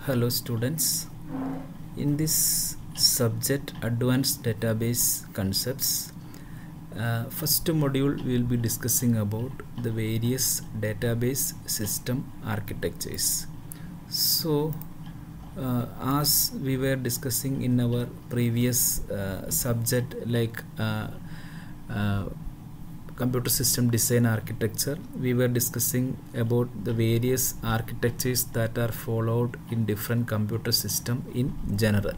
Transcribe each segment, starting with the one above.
Hello students, in this subject advanced database concepts, first module we will be discussing about the various database system architectures. So as we were discussing in our previous subject like computer system design architecture, we were discussing about the various architectures that are followed in different computer system in general.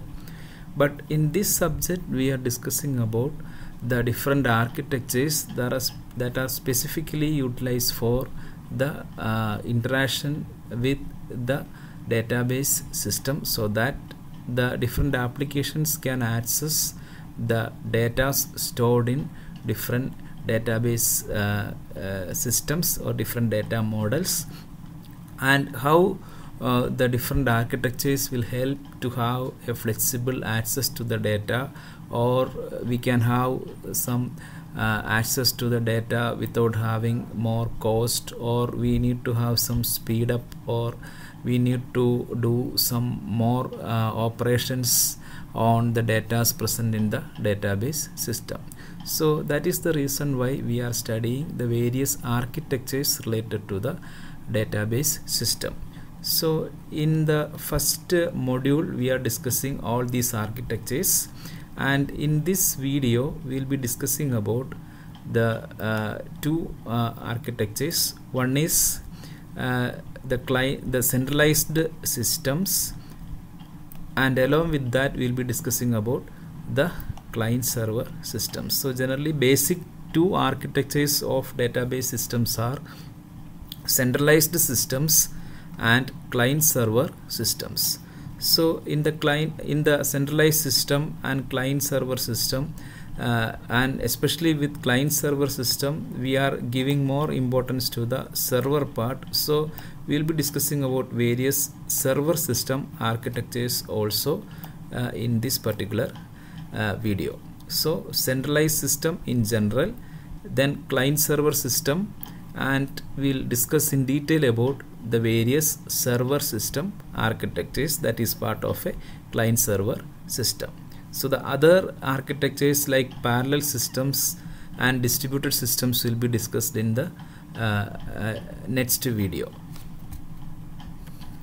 But in this subject we are discussing about the different architectures that are specifically utilized for the interaction with the database system, so that the different applications can access the data stored in different database systems or different data models, and how the different architectures will help to have a flexible access to the data, or we can have some access to the data without having more cost, or we need to have some speed up, or we need to do some more operations on the data present in the database system. So that is the reason why we are studying the various architectures related to the database system. So in the first module we are discussing all these architectures, and in this video we will be discussing about the two architectures. One is the centralized systems, and along with that we will be discussing about the client server systems. So generally basic two architectures of database systems are centralized systems and client server systems. So in the centralized system and client server system, and especially with client server system, we are giving more importance to the server part. So we will be discussing about various server system architectures also in this particular video. So centralized system in general, then client server system, and we'll discuss in detail about the various server system architectures that is part of a client server system. So the other architectures like parallel systems and distributed systems will be discussed in the next video.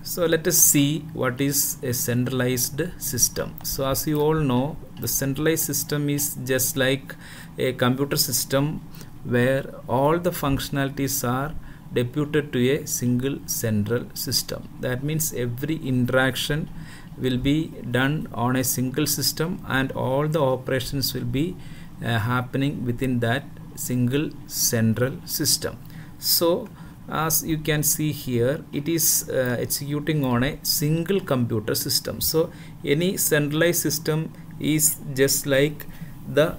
So let us see what is a centralized system. So as you all know, the centralized system is just like a computer system where all the functionalities are deputed to a single central system. That means every interaction will be done on a single system, and all the operations will be happening within that single central system. So as you can see here, it is executing on a single computer system. So any centralized system is just like the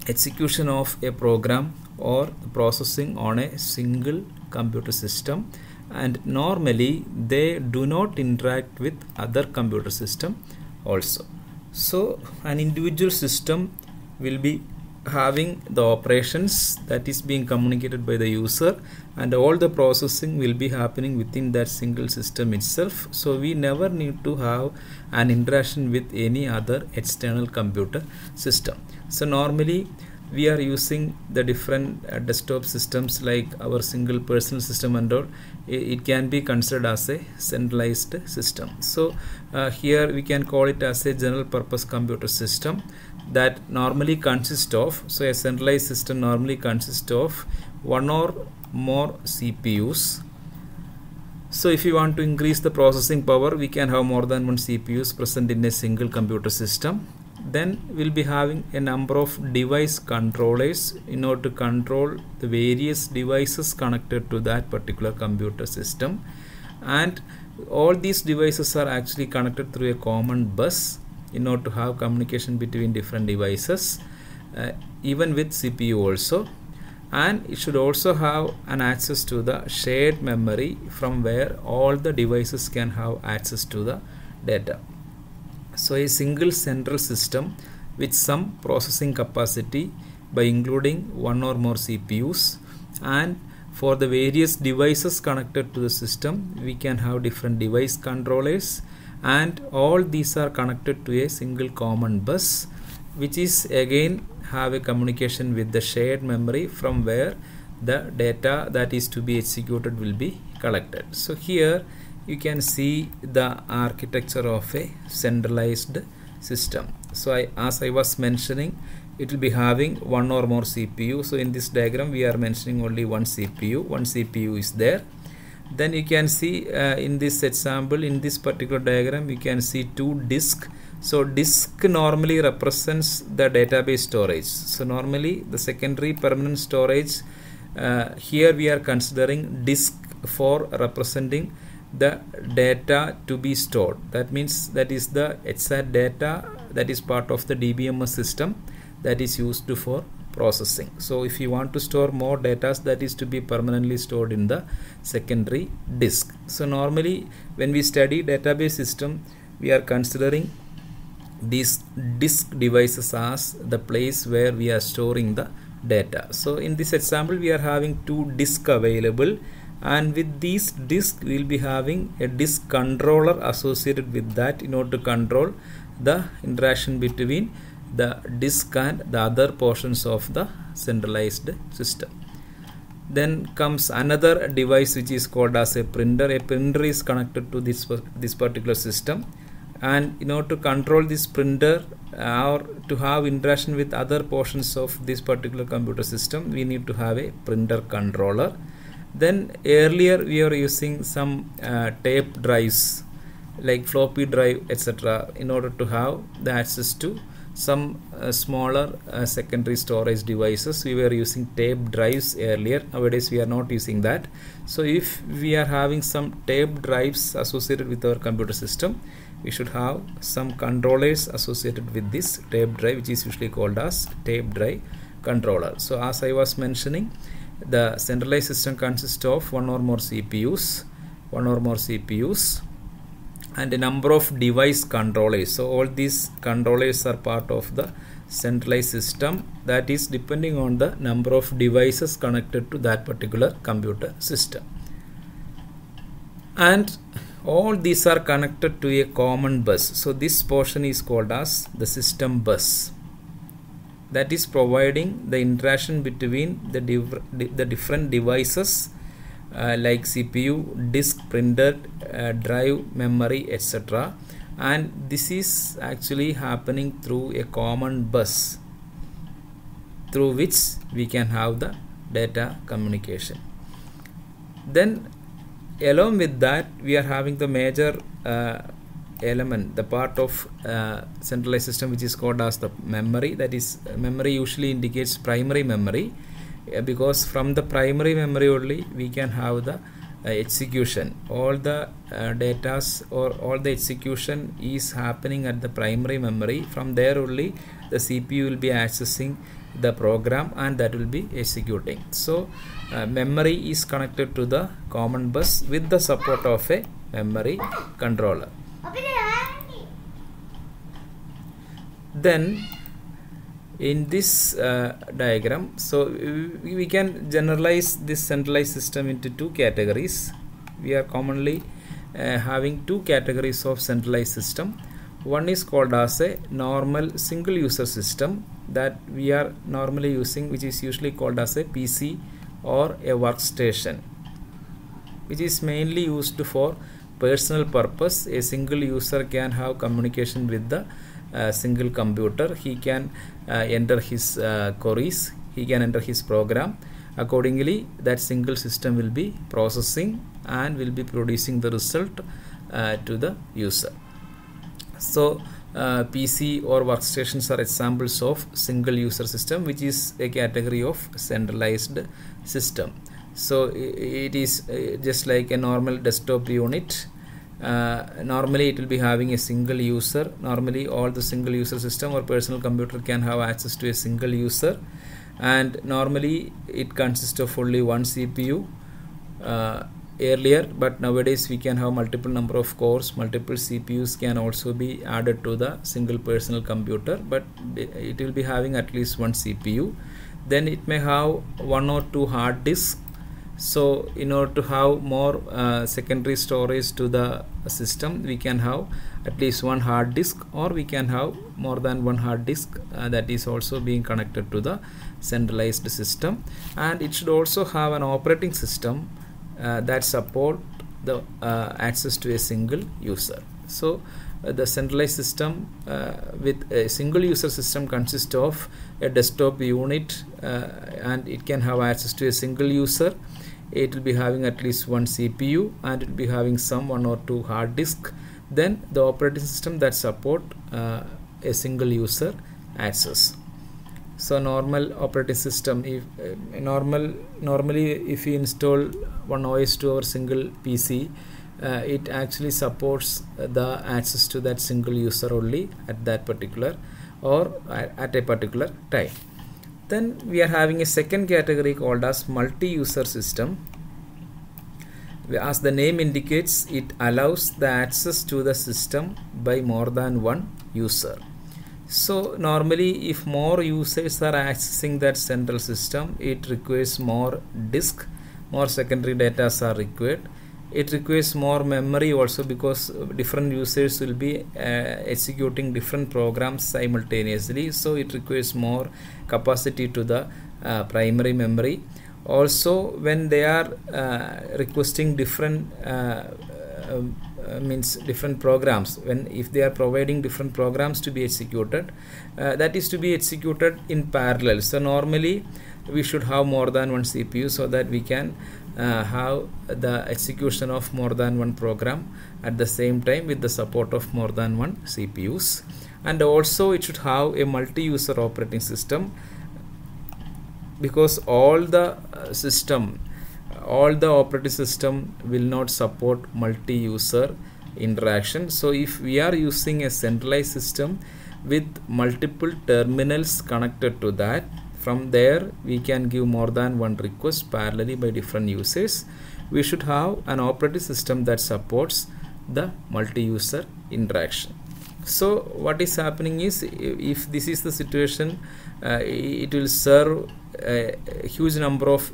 execution of a program or processing on a single computer system, and normally they do not interact with other computer system also. So an individual system will be having the operations that is being communicated by the user, and all the processing will be happening within that single system itself. So we never need to have an interaction with any other external computer system. So normally we are using the different desktop systems like our single personal system and all. It can be considered as a centralized system. So here we can call it as a general purpose computer system that normally consists of, so a centralized system normally consists of one or more CPUs. So if you want to increase the processing power, we can have more than one CPUs present in a single computer system. Then we'll be having a number of device controllers in order to control the various devices connected to that particular computer system, and all these devices are actually connected through a common bus in order to have communication between different devices, even with CPU also. And it should also have an access to the shared memory from where all the devices can have access to the data. So a single central system with some processing capacity by including one or more CPUs, and for the various devices connected to the system, we can have different device controllers, and all these are connected to a single common bus, which is again have a communication with the shared memory from where the data that is to be executed will be collected. So here you can see the architecture of a centralized system. So as I was mentioning, it will be having one or more CPU. So in this diagram we are mentioning only one CPU is there. Then you can see in this example, in this particular diagram, you can see two disks. So disk normally represents the database storage. So normally the secondary permanent storage, here we are considering disk for representing the data to be stored. That means that is the exact data that is part of the DBMS system that is used for processing. So if you want to store more data, that is to be permanently stored in the secondary disk. So normally when we study database system, we are considering these disk devices as the place where we are storing the data. So in this example we are having two disks available, and with these disks we will be having a disk controller associated with that in order to control the interaction between the disk and the other portions of the centralized system. Then comes another device which is called as a printer. A printer is connected to this particular system, and in order to control this printer or to have interaction with other portions of this particular computer system, we need to have a printer controller. Then earlier we are using some tape drives like floppy drive, etc., in order to have the access to some smaller secondary storage devices. We were using tape drives earlier. Nowadays we are not using that. So if we are having some tape drives associated with our computer system, we should have some controllers associated with this tape drive, which is usually called as tape drive controller. So as I was mentioning, the centralized system consists of one or more CPUs and a number of device controllers. So all these controllers are part of the centralized system, that is depending on the number of devices connected to that particular computer system. And all these are connected to a common bus. So this portion is called as the system bus, that is providing the interaction between the different devices like CPU, disk, printer, drive, memory, etc. And this is actually happening through a common bus through which we can have the data communication. Then along with that, we are having the major element, the part of centralized system which is called as the memory. That is, memory usually indicates primary memory, because from the primary memory only we can have the execution. All the data or all the execution is happening at the primary memory. From there only the CPU will be accessing the program and that will be executing. So memory is connected to the common bus with the support of a memory controller. Then in this diagram, so we can generalize this centralized system into two categories. We are commonly having two categories of centralized system. One is called as a normal single user system that we are normally using, which is usually called as a PC or a workstation, which is mainly used for personal purpose. A single user can have communication with the single computer. He can enter his queries, he can enter his program. Accordingly, that single system will be processing and will be producing the result to the user. So PC or workstations are examples of single user system, which is a category of centralized system. So it is just like a normal desktop unit. Normally it will be having a single user. Normally all the single user system or personal computer can have access to a single user, and normally it consists of only one CPU earlier, but nowadays we can have multiple number of cores. Multiple CPUs can also be added to the single personal computer, but it will be having at least one CPU. Then it may have one or two hard disks, So in order to have more secondary storage to the system, we can have at least one hard disk, or we can have more than one hard disk that is also being connected to the centralized system. And it should also have an operating system that support the access to a single user. So the centralized system with a single user system consists of a desktop unit, and it can have access to a single user. It will be having at least one CPU, and it will be having some one or two hard disk. Then the operating system that support a single user access. So normal operating system, if normally if we install one OS to our single PC, it actually supports the access to that single user only at that particular or at a particular time. Then we are having a second category called as multi-user system. As the name indicates, it allows the access to the system by more than one user. So normally if more users are accessing that central system, it requires more disk, more secondary data are required. It requires more memory also, because different users will be executing different programs simultaneously, so it requires more capacity to the primary memory. Also, when they are requesting different different programs, if they are providing different programs to be executed, that is to be executed in parallel. So normally we should have more than one CPU, so that we can have the execution of more than one program at the same time with the support of more than one CPUs. And also it should have a multi-user operating system, because all the operating system will not support multi-user interaction. So if we are using a centralized system with multiple terminals connected to that, from there we can give more than one request parallelly by different users. We should have an operating system that supports the multi-user interaction. So what is happening is, if this is the situation, it will serve a huge number of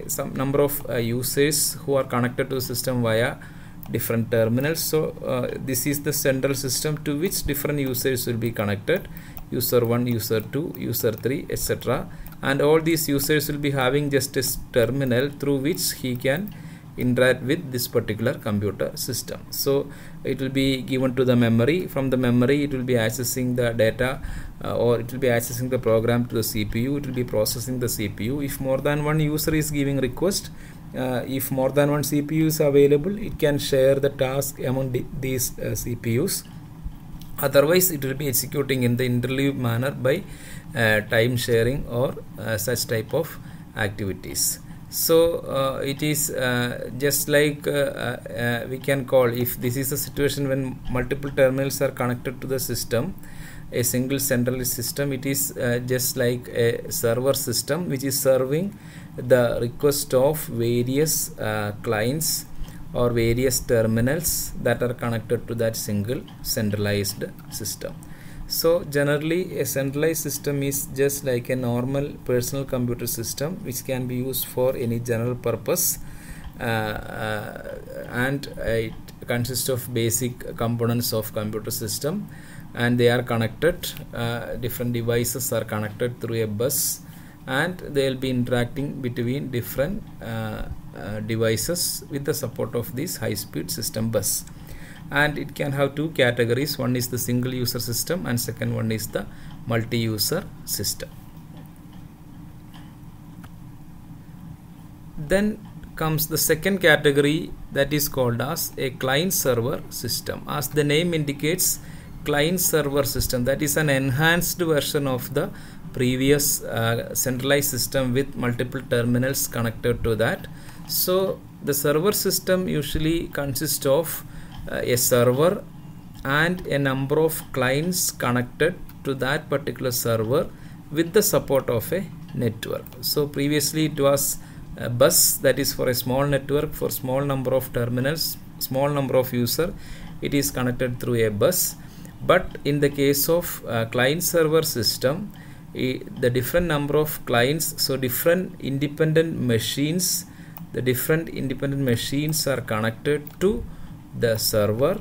some number of users who are connected to the system via different terminals. So this is the central system to which different users will be connected: user 1, user 2, user 3, etc. And all these users will be having just a terminal through which he can interact with this particular computer system. So it will be given to the memory. From the memory, it will be accessing the data, or it will be accessing the program to the CPU. It will be processing the CPU. If more than one user is giving request, if more than one CPU is available, it can share the task among these CPUs. Otherwise, it will be executing in the interleave manner by time sharing or such type of activities. So it is just like we can call, if this is a situation when multiple terminals are connected to the system, a single central system, it is just like a server system which is serving the request of various clients or various terminals that are connected to that single centralized system. So generally a centralized system is just like a normal personal computer system which can be used for any general purpose, and it consists of basic components of computer system, and they are connected, different devices are connected through a bus, and they will be interacting between different devices with the support of this high-speed system bus. And it can have two categories: one is the single user system and second one is the multi-user system. Then comes the second category, that is called as a client server system. As the name indicates, client server system, that is an enhanced version of the previous centralized system with multiple terminals connected to that. So the server system usually consists of a server and a number of clients connected to that particular server with the support of a network. So previously it was a bus, that is for a small network, for small number of terminals, small number of users, it is connected through a bus. But in the case of client server system, the different number of clients, so different independent machines the different independent machines are connected to the server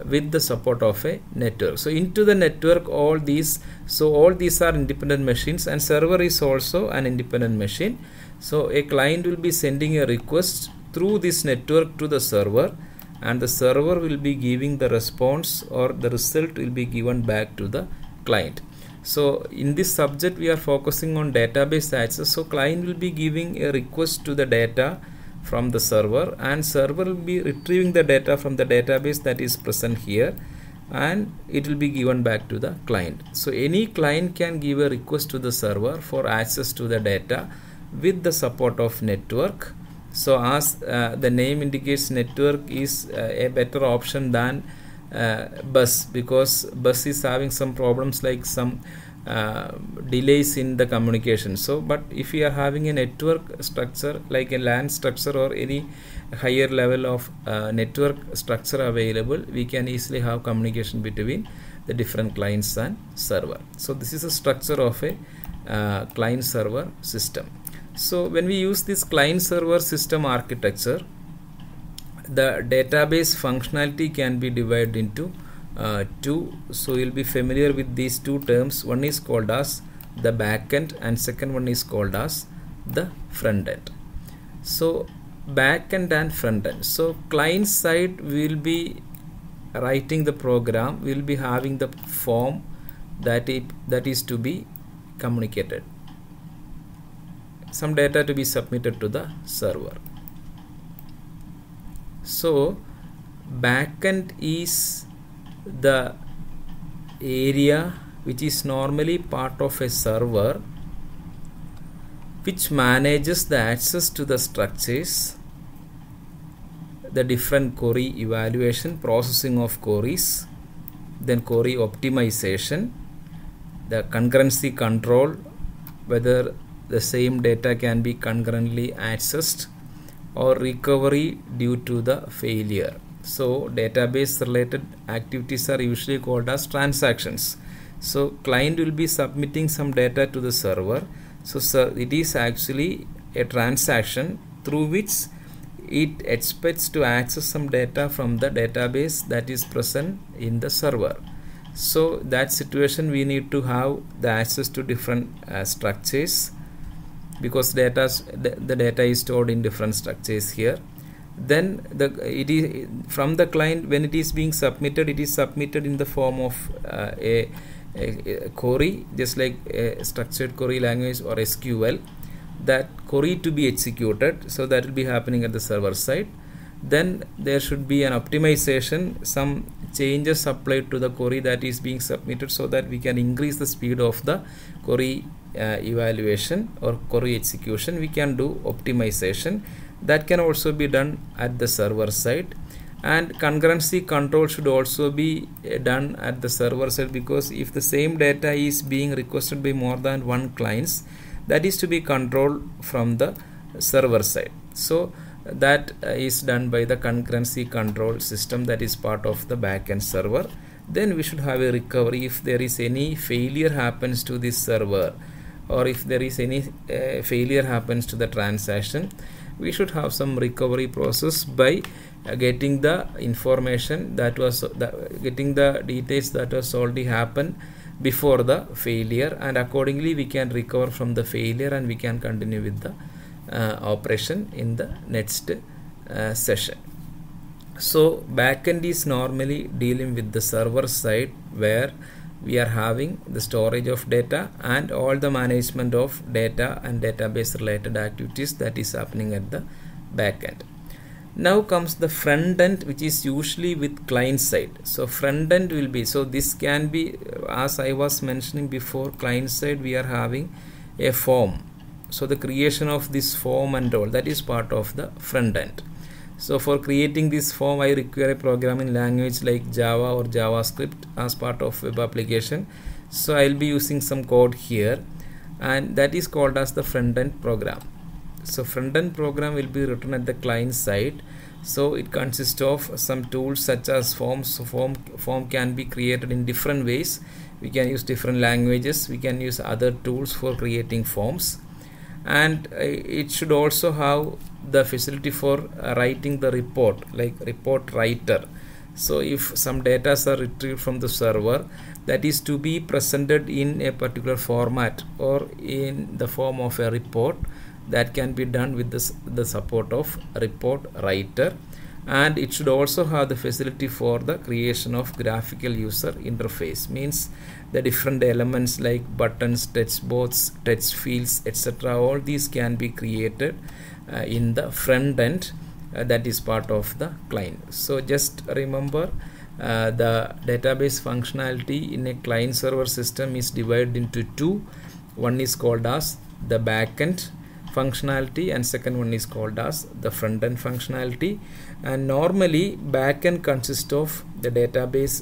with the support of a network. So into the network all these are independent machines, and server is also an independent machine. So a client will be sending a request through this network to the server, and the server will be giving the response, or the result will be given back to the client. So in this subject we are focusing on database access. So client will be giving a request to the data from the server, and server will be retrieving the data from the database that is present here, and it will be given back to the client. So any client can give a request to the server for access to the data with the support of network. So as the name indicates, network is a better option than bus, because bus is having some problems like some delays in the communication. So but if we are having a network structure like a LAN structure or any higher level of network structure available, we can easily have communication between the different clients and server. So this is a structure of a client server system. So when we use this client server system architecture, the database functionality can be divided into two. So you'll be familiar with these two terms. One is called as the backend, and second one is called as the front end. So backend and front end. So client side will be writing the program, will be having the form that is to be communicated, some data to be submitted to the server. So backend is the area which is normally part of a server, which manages the access to the structures, the different query evaluation, processing of queries, then query optimization, the concurrency control, whether the same data can be concurrently accessed, or recovery due to the failure. So database related activities are usually called as transactions. So client will be submitting some data to the server. So it is actually a transaction through which it expects to access some data from the database that is present in the server. So that situation we need to have the access to different structures, because the data is stored in different structures here. Then it is from the client, when it is being submitted, it is submitted in the form of a query, just like a structured query language or SQL, that query to be executed. So that will be happening at the server side. Then there should be an optimization, some changes applied to the query that is being submitted, so that we can increase the speed of the query evaluation or query execution. We can do optimization. That can also be done at the server side. And concurrency control should also be done at the server side, because if the same data is being requested by more than one clients, that is to be controlled from the server side. So that is done by the concurrency control system that is part of the backend server. Then we should have a recovery if there is any failure happens to this server, or if there is any failure happens to the transaction. We should have some recovery process by getting the information that was getting the details that was already happened before the failure, and accordingly we can recover from the failure and we can continue with the operation in the next session. So backend is normally dealing with the server side, where we are having the storage of data and all the management of data and database related activities that is happening at the backend. Now comes the front end, which is usually with client side. So front end will be, so this can be, as I was mentioning before, client side we are having a form. So the creation of this form and all, that is part of the front end. So for creating this form, I require a programming language like Java or JavaScript as part of web application. So I'll be using some code here, and that is called as the front end program. So front end program will be written at the client side. So it consists of some tools such as forms. So form can be created in different ways. We can use different languages. We can use other tools for creating forms. and it should also have the facility for writing the report, like report writer. So if some data are retrieved from the server, that is to be presented in a particular format or in the form of a report, that can be done with the support of report writer. And it should also have the facility for the creation of graphical user interface, means the different elements like buttons, text box, text fields, etc. all these can be created in the front end that is part of the client. So just remember, the database functionality in a client server system is divided into two. One is called as the backend functionality and second one is called as the front end functionality. And normally backend consists of the database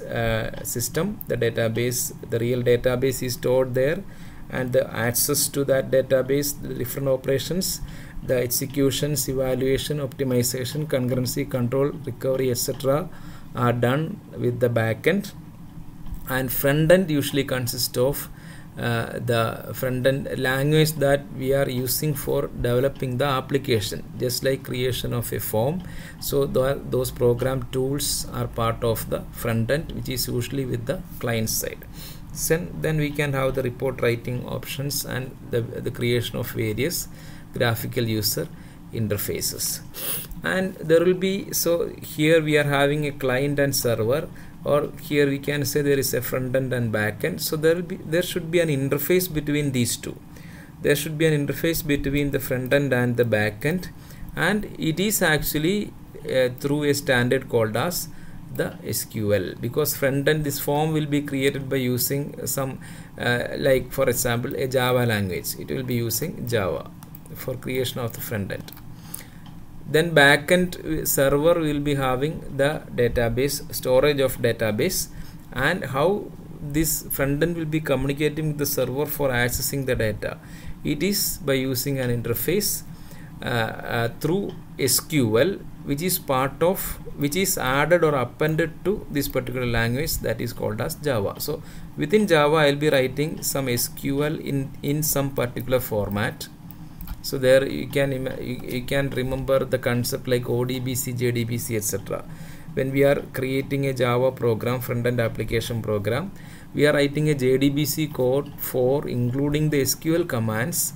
system. The real database is stored there, and the access to that database, the different operations, the executions, evaluation, optimization, concurrency, control, recovery, etc. are done with the backend. And front end usually consists of the front end language that we are using for developing the application, just like creation of a form. So those program tools are part of the front end, which is usually with the client side. Then we can have the report writing options and the creation of various graphical user interfaces. And there will be, so here we are having a client and server, or here we can say there is a front end and back end. So there should be an interface between these two. There should be an interface between the front end and the back end, and it is actually through a standard called as the SQL, because front end, this form will be created by using some like for example a Java language. It will be using Java for creation of the front end. Then backend server will be having the database, storage of database, and how this front end will be communicating with the server for accessing the data. It is by using an interface through SQL, which is added or appended to this particular language that is called as Java. So within Java I will be writing some SQL in some particular format. So there you can remember the concept like ODBC, JDBC, etc. When we are creating a Java program, front-end application program, we are writing a JDBC code for including the SQL commands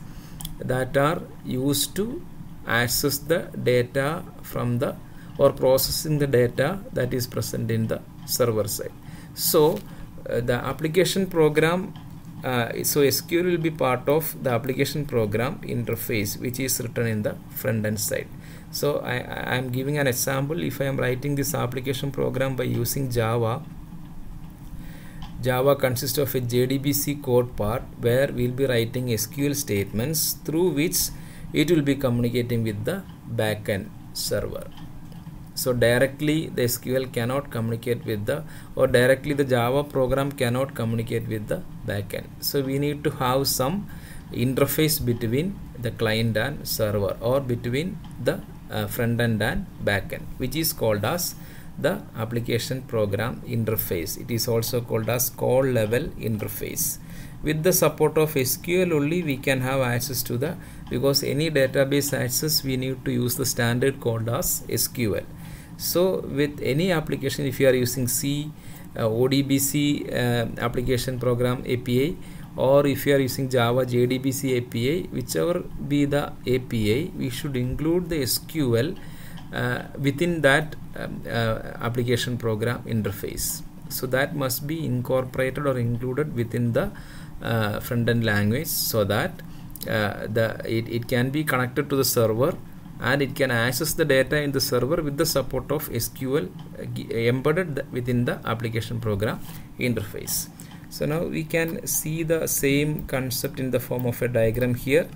that are used to access the data from the, or processing the data that is present in the server side. So the application program, so SQL will be part of the application program interface, which is written in the front end side. So I am giving an example. If I am writing this application program by using Java consists of a JDBC code part where we will be writing SQL statements through which it will be communicating with the backend server. So directly the SQL cannot communicate with the, or directly the Java program cannot communicate with the backend. So we need to have some interface between the client and server, or between the front end and backend, which is called as the application program interface. It is also called as call level interface. With the support of SQL only we can have access to the, because any database access we need to use the standard called as SQL. So with any application, if you are using C, ODBC application program API, or if you are using Java JDBC API, whichever be the API, we should include the SQL within that application program interface. So that must be incorporated or included within the front-end language, so that it can be connected to the server and it can access the data in the server with the support of SQL embedded within the application program interface. So now we can see the same concept in the form of a diagram here.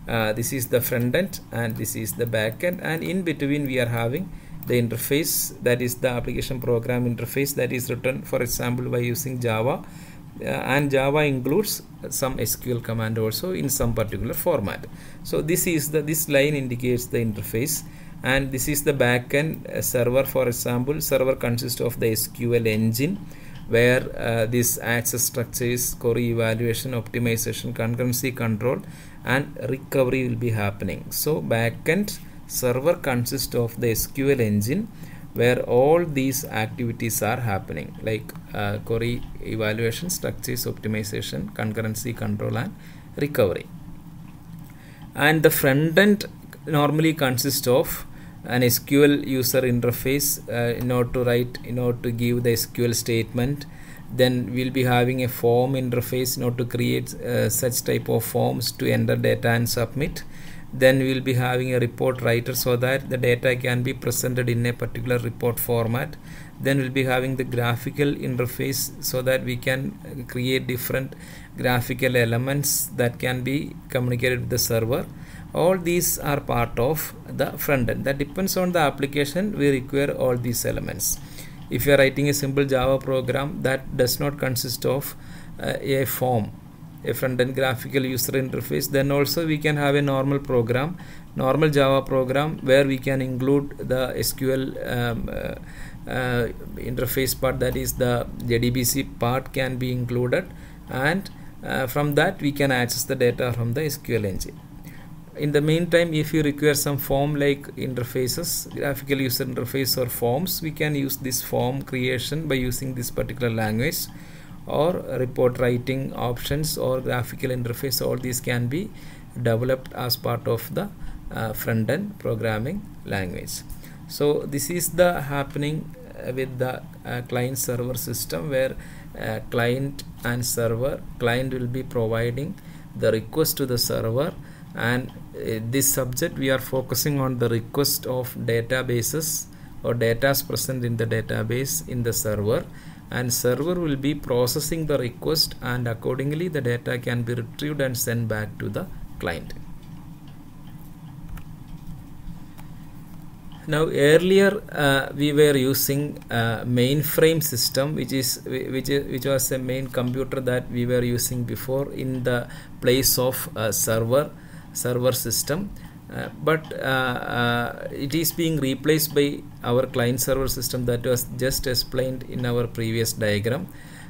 This is the front end and this is the back end, and in between we are having the interface, that is the application program interface, that is written for example by using Java, and Java includes some SQL command also in some particular format. So this line indicates the interface, and this is the backend server. For example, server consists of the SQL engine, where this access structures, query evaluation, optimization, concurrency control and recovery will be happening. So backend server consists of the SQL engine where all these activities are happening, like query evaluation, structures, optimization, concurrency control and recovery. And the front end normally consists of an SQL user interface in order to give the SQL statement. Then we'll be having a form interface in order to create such type of forms to enter data and submit. Then we'll be having a report writer so that the data can be presented in a particular report format. Then we'll be having the graphical interface so that we can create different graphical elements that can be communicated with the server. All these are part of the front end. That depends on the application. We require all these elements. If you are writing a simple Java program that does not consist of a form, a front-end graphical user interface, then also we can have a normal Java program where we can include the SQL interface part, that is the JDBC part can be included, and from that we can access the data from the SQL engine. In the meantime, if you require some form like interfaces, graphical user interface or forms, we can use this form creation by using this particular language, or report writing options or graphical interface. All these can be developed as part of the front end programming language. So this is the happening with the client server system, where client and server. Client will be providing the request to the server, and this subject we are focusing on the request of databases or data present in the database in the server, and server will be processing the request, and accordingly the data can be retrieved and sent back to the client. Now earlier we were using mainframe system, which was a main computer that we were using before in the place of server system, but it is being replaced by our client server system that was just explained in our previous diagram.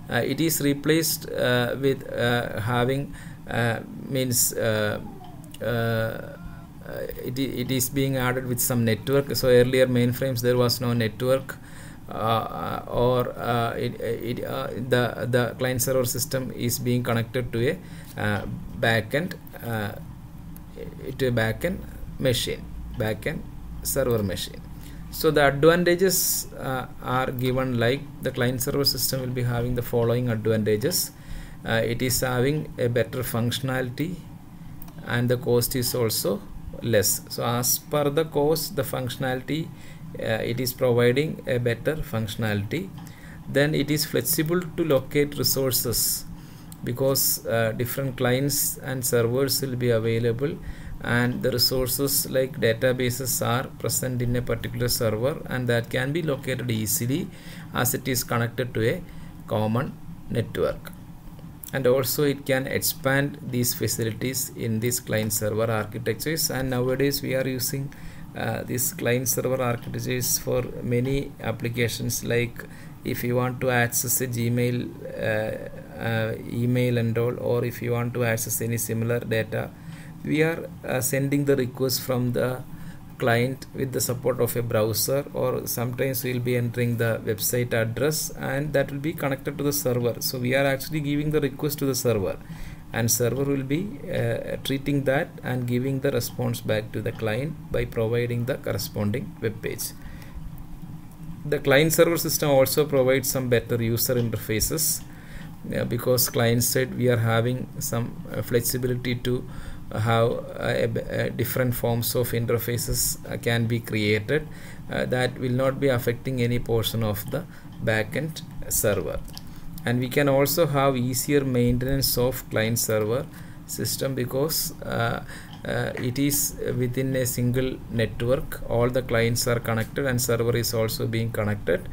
It is replaced with having it is being added with some network. So earlier mainframes there was no network, or the client server system is being connected to a backend backend server machine. So the advantages are given, like the client server system will be having the following advantages. It is having a better functionality, and the cost is also less. So as per the cost, the functionality, it is providing a better functionality. Then it is flexible to locate resources, because different clients and servers will be available, and the resources like databases are present in a particular server, and that can be located easily as it is connected to a common network. And also it can expand these facilities in these client server architectures, and nowadays we are using these client server architectures for many applications, like if you want to access a Gmail email and all, or if you want to access any similar data, we are sending the request from the client with the support of a browser, or sometimes we will be entering the website address, and that will be connected to the server. So we are actually giving the request to the server, and server will be treating that and giving the response back to the client by providing the corresponding web page. The client server system also provides some better user interfaces, because client side we are having some flexibility to have different forms of interfaces can be created that will not be affecting any portion of the backend server. And we can also have easier maintenance of client server system, because it is within a single network. All the clients are connected, and server is also being connected.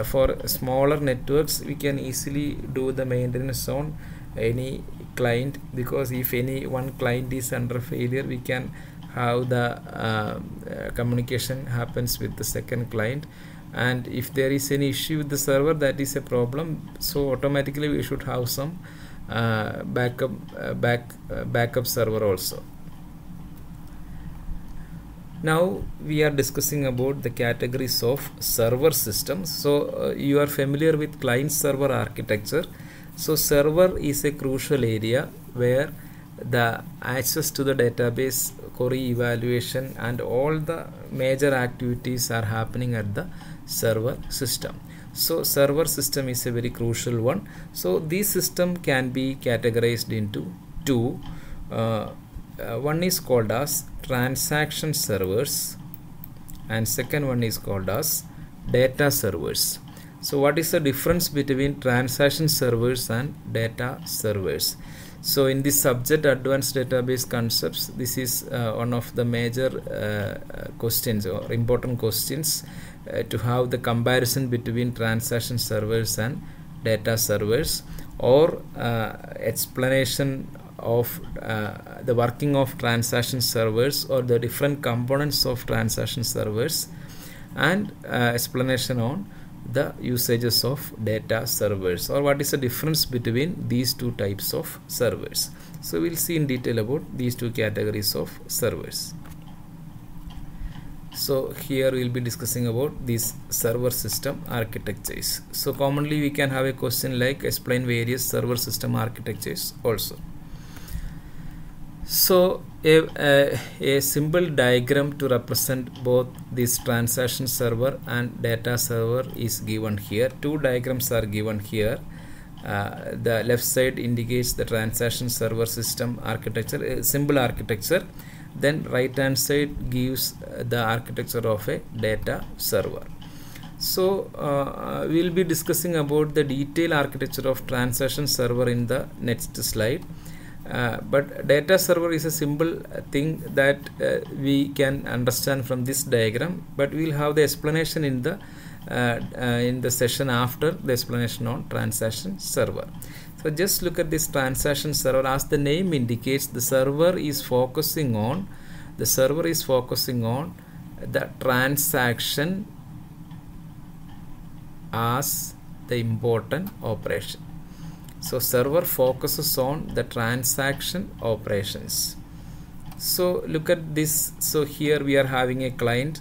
For smaller networks, we can easily do the maintenance on any client, because if any one client is under failure, we can have the communication happens with the second client, and if there is any issue with the server, that is a problem. So automatically we should have some backup server also. Now we are discussing about the categories of server systems. So you are familiar with client server architecture. So server is a crucial area where the access to the database, query evaluation, and all the major activities are happening at the server system. So server system is a very crucial one. So this system can be categorized into two. One is called as transaction servers, and second one is called as data servers. So what is the difference between transaction servers and data servers? So in this subject, advanced database concepts, this is one of the major questions or important questions to have the comparison between transaction servers and data servers, or explanation of the working of transaction servers or the different components of transaction servers, and explanation on the usages of data servers, or what is the difference between these two types of servers. So we'll see in detail about these two categories of servers. So here we'll be discussing about these server system architectures. So commonly we can have a question like explain various server system architectures also. So a simple diagram to represent both this transaction server and data server is given here. Two diagrams are given here. The left side indicates the transaction server system architecture, a simple architecture. Then right hand side gives the architecture of a data server. So we'll be discussing about the detailed architecture of transaction server in the next slide. But data server is a simple thing that we can understand from this diagram, but we'll have the explanation in the session after the explanation on transaction server. So just look at this transaction server. As the name indicates, the server is focusing on the transaction as the important operation. So server focuses on the transaction operations. So look at this. So here we are having a client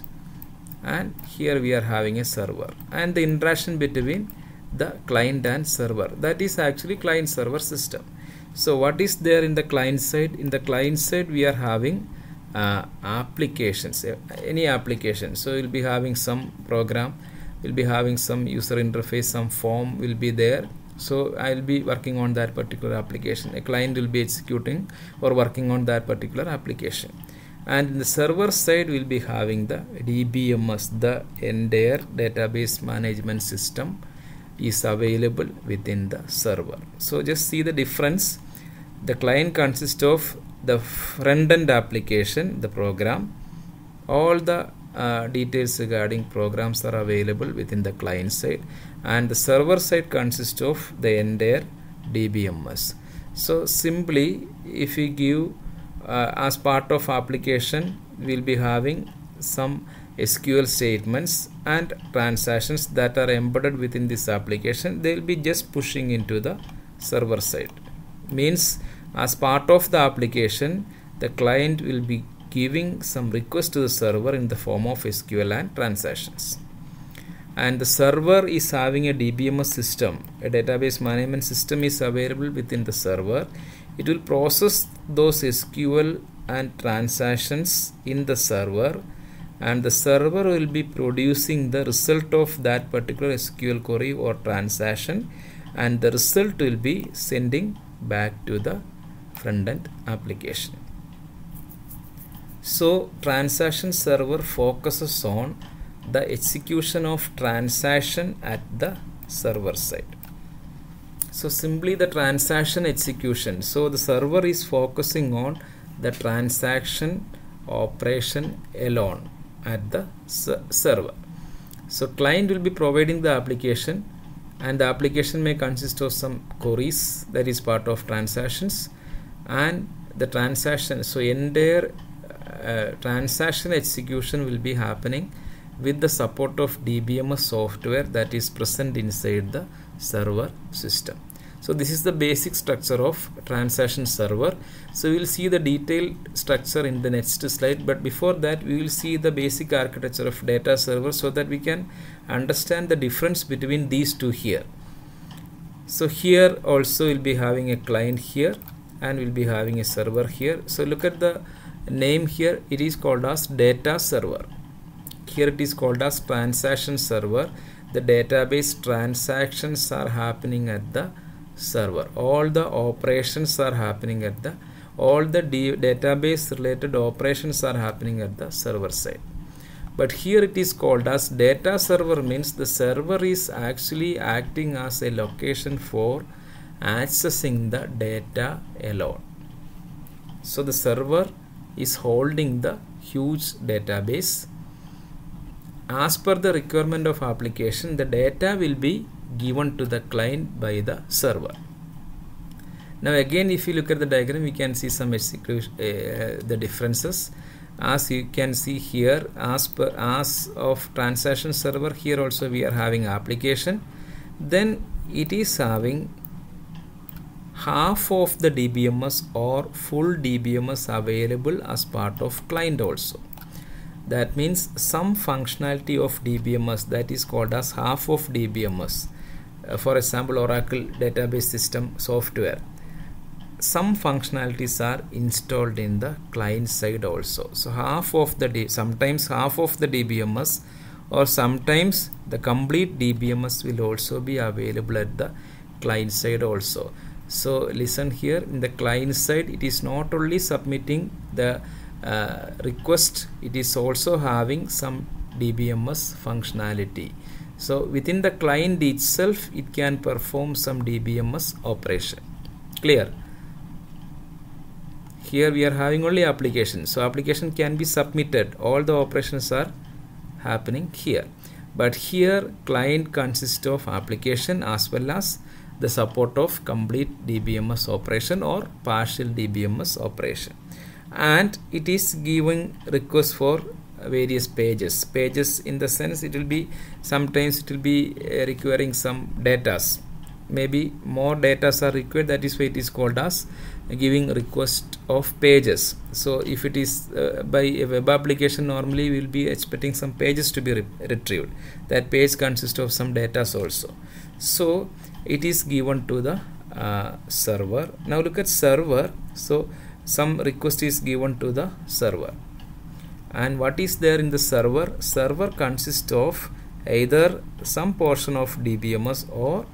and here we are having a server, and the interaction between the client and server, that is actually client server system. So what is there in the client side? In the client side we are having applications, any application. So we'll be having some program, we'll be having some user interface, some form will be there. So I'll be working on that particular application. A client will be executing or working on that particular application. And in the server side we'll be having the DBMS, the entire database management system is available within the server. So just see the difference. The client consists of the front-end application, the program. All the details regarding programs are available within the client side, and the server side consists of the entire DBMS. So simply, if we give as part of application, we'll be having some SQL statements and transactions that are embedded within this application. They'll be just pushing into the server side. Means as part of the application, the client will be giving some request to the server in the form of SQL and transactions. And the server is having a DBMS system, a database management system is available within the server. It will process those SQL and transactions in the server, and the server will be producing the result of that particular SQL query or transaction, and the result will be sending back to the front-end application. So transaction server focuses on the execution of transaction at the server side. So simply the transaction execution. So the server is focusing on the transaction operation alone at the server. So client will be providing the application, and the application may consist of some queries, that is part of transactions, and the transaction. So entire transaction execution will be happening with the support of DBMS software that is present inside the server system. So this is the basic structure of transaction server. So we will see the detailed structure in the next slide, but before that we will see the basic architecture of data server so that we can understand the difference between these two here. So here also we'll be having a client here and we'll be having a server here. So look at the name here, it is called as data server. Here it is called as transaction server. The database transactions are happening at the server. All the operations are happening at the, all the database related operations are happening at the server side. But here it is called as data server, means the server is actually acting as a location for accessing the data alone. So the server is holding the huge database. As per the requirement of application, the data will be given to the client by the server. Now again, if you look at the diagram, we can see some the differences. As you can see here, as of transaction server, here also we are having application. Then it is having half of the DBMS or full DBMS available as part of client also. That means some functionality of DBMS, that is called as half of DBMS. For example, Oracle database system software, some functionalities are installed in the client side also. So half of the sometimes half of the DBMS or sometimes the complete DBMS will also be available at the client side also. So listen here, in the client side it is not only submitting the request, it is also having some DBMS functionality. So within the client itself it can perform some DBMS operation. Clear? Here we are having only application, so application can be submitted, all the operations are happening here. But here client consists of application as well as the support of complete DBMS operation or partial DBMS operation. And it is giving requests for various pages in the sense it will be, sometimes it will be requiring some datas, maybe more datas are required, that is why it is called as giving request of pages. So if it is by a web application, normally we will be expecting some pages to be retrieved. That page consists of some datas also. So it is given to the server. Now look at server. So some request is given to the server. And what is there in the server? Server consists of either some portion of DBMS or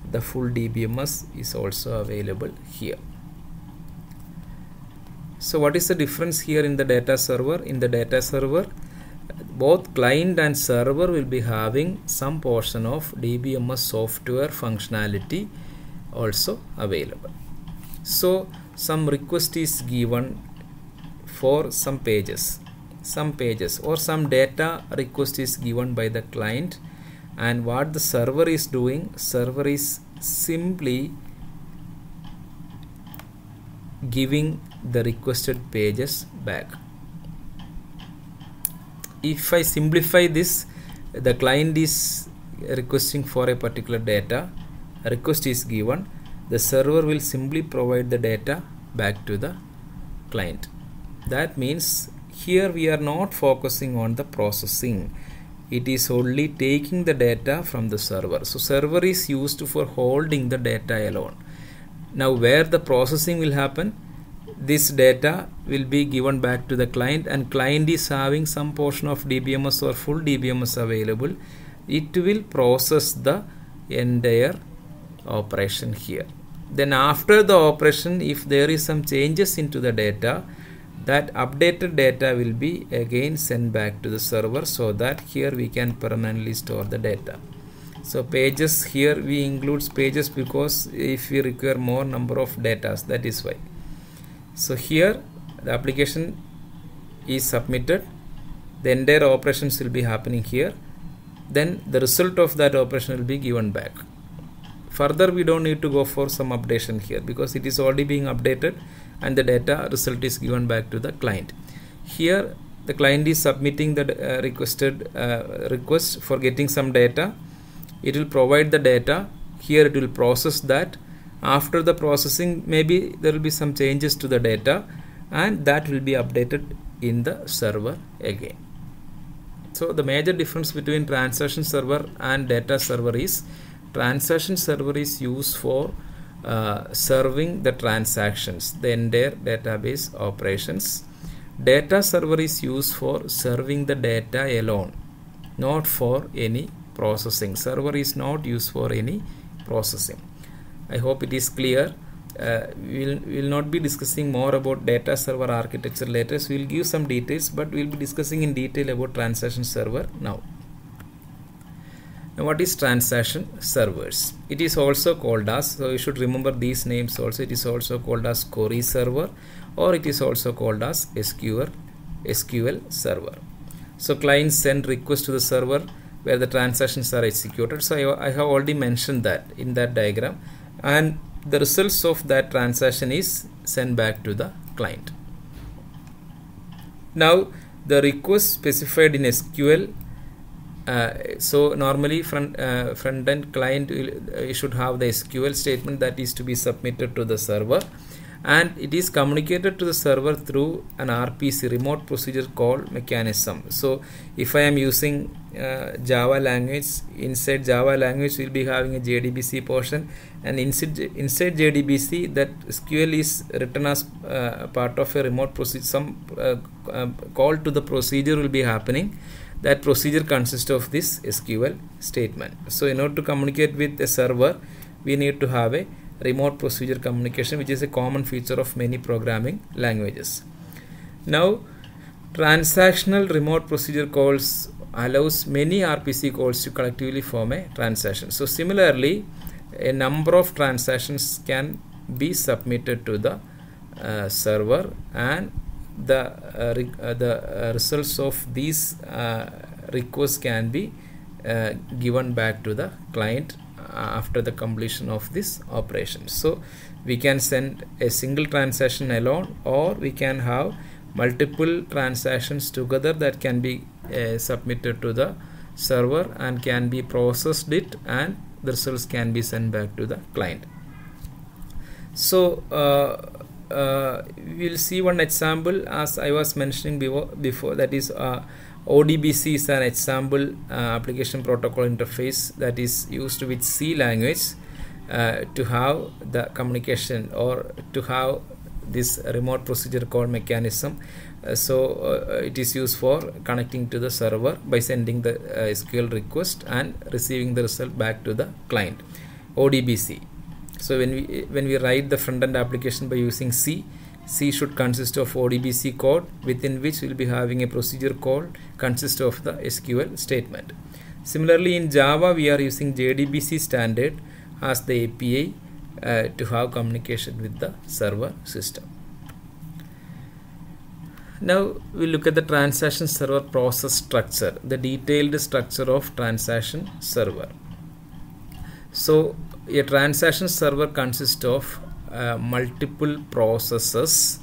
the full DBMS is also available here. So what is the difference here in the data server? In the data server, both client and server will be having some portion of DBMS software functionality also available. So some request is given for some pages or some data request is given by the client, and what the server is doing, server is simply giving the requested pages back. If I simplify this, the client is requesting for a particular data, a request is given, the server will simply provide the data back to the client. That means here we are not focusing on the processing, it is only taking the data from the server. So server is used for holding the data alone. Now where the processing will happen, this data will be given back to the client, and client is having some portion of DBMS or full DBMS available. It will process the entire operation here. Then after the operation, if there is some changes into the data, that updated data will be again sent back to the server, so that here we can permanently store the data. So pages, here we include pages because if we require more number of data, that is why. So here the application is submitted, the entire operations will be happening here, then the result of that operation will be given back. Further we don't need to go for some updation here because it is already being updated and the data result is given back to the client. Here the client is submitting the requested request for getting some data. It will provide the data. Here it will process that. After the processing, maybe there will be some changes to the data, and that will be updated in the server again. So the major difference between transaction server and data server is transaction server is used for serving the transactions, the entire database operations. Data server is used for serving the data alone, not for any processing. Server is not used for any processing. I hope it is clear. We will not be discussing more about data server architecture later. So we will give some details, but we will be discussing in detail about transaction server now. Now, what is transaction servers? It is also called as, so you should remember these names also. It is also called as query server, or it is also called as SQL server. So clients send requests to the server where the transactions are executed. So I have already mentioned that in that diagram, and the results of that transaction is sent back to the client. Now the request specified in SQL, so normally front-end client will, should have the SQL statement that is to be submitted to the server, and it is communicated to the server through an RPC, remote procedure call mechanism. So if I am using Java language, inside Java language we'll be having a JDBC portion, and inside JDBC that SQL is written as part of a remote procedure. Some call to the procedure will be happening. That procedure consists of this SQL statement. So in order to communicate with the server, we need to have a remote procedure communication, which is a common feature of many programming languages. Now transactional remote procedure calls allows many RPC calls to collectively form a transaction. So similarly, a number of transactions can be submitted to the server, and the results of these requests can be given back to the client after the completion of this operation. So we can send a single transaction alone, or we can have multiple transactions together that can be submitted to the server and can be processed it, and the results can be sent back to the client. So we will see one example as I was mentioning before, that is ODBC is an example application protocol interface that is used with C language to have the communication, or to have this remote procedure call mechanism. It is used for connecting to the server by sending the SQL request and receiving the result back to the client, ODBC. So when we write the front-end application by using C should consist of ODBC code, within which we will be having a procedure call consist of the SQL statement. Similarly, in Java we are using JDBC standard as the API to have communication with the server system. Now we look at the transaction server process structure, the detailed structure of transaction server. So a transaction server consists of multiple processes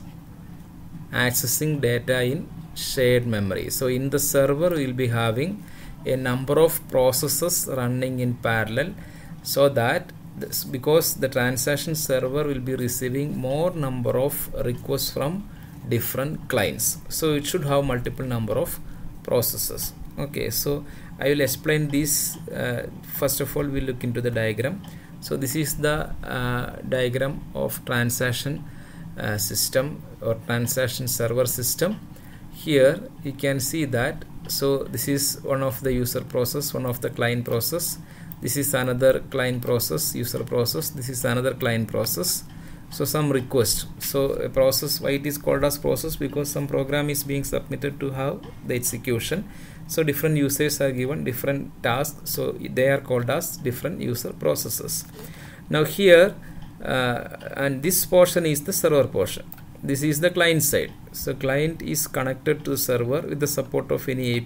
accessing data in shared memory. So in the server we will be having a number of processes running in parallel, so that because the transaction server will be receiving more number of requests from different clients, so it should have multiple number of processes. Okay, so I will explain this. First of all, we will look into the diagram. So this is the diagram of transaction system or transaction server system. Here you can see that, so this is one of the user process, one of the client process. This is another client process, user process. This is another client process. So some request. So a process, why it is called as process? Because some program is being submitted to have the execution. So different users are given different tasks, so they are called as different user processes. Now here and this portion is the server portion. This is the client side. So client is connected to the server with the support of any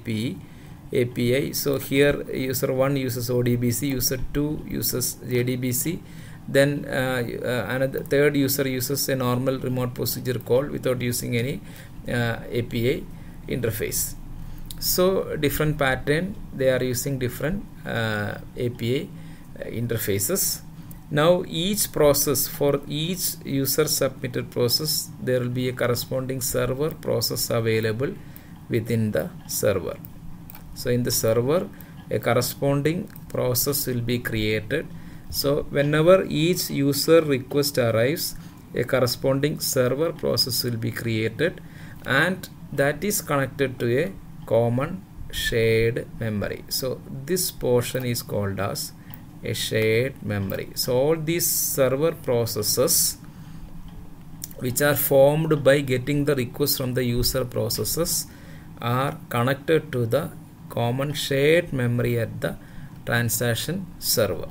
API. So here user 1 uses ODBC, user 2 uses JDBC, then another third user uses a normal remote procedure call without using any API. interface. So different pattern, they are using different API interfaces. Now each process, for each user submitted process, there will be a corresponding server process available within the server. So in the server, a corresponding process will be created. So whenever each user request arrives, a corresponding server process will be created, and that is connected to a common shared memory. So this portion is called as a shared memory. So all these server processes which are formed by getting the request from the user processes are connected to the common shared memory at the transaction server.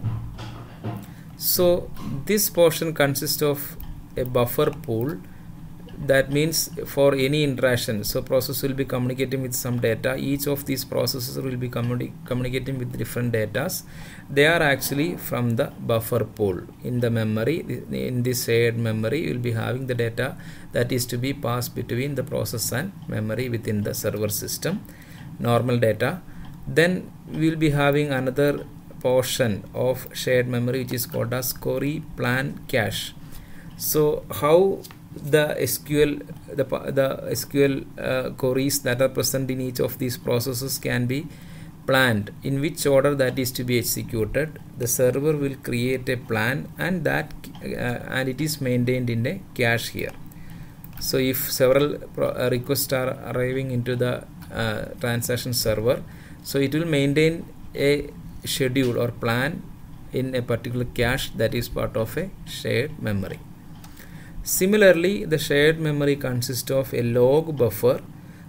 So this portion consists of a buffer pool. That means for any interaction, so process will be communicating with some data. Each of these processes will be communicating with different data. They are actually from the buffer pool in the memory. In this shared memory, you will be having the data that is to be passed between the process and memory within the server system, normal data. Then we will be having another portion of shared memory which is called as query plan cache. So how the SQL queries that are present in each of these processes can be planned, in which order that is to be executed. The server will create a plan, and that and it is maintained in a cache here. So if several requests are arriving into the transaction server, so it will maintain a schedule or plan in a particular cache that is part of a shared memory. Similarly, the shared memory consists of a log buffer.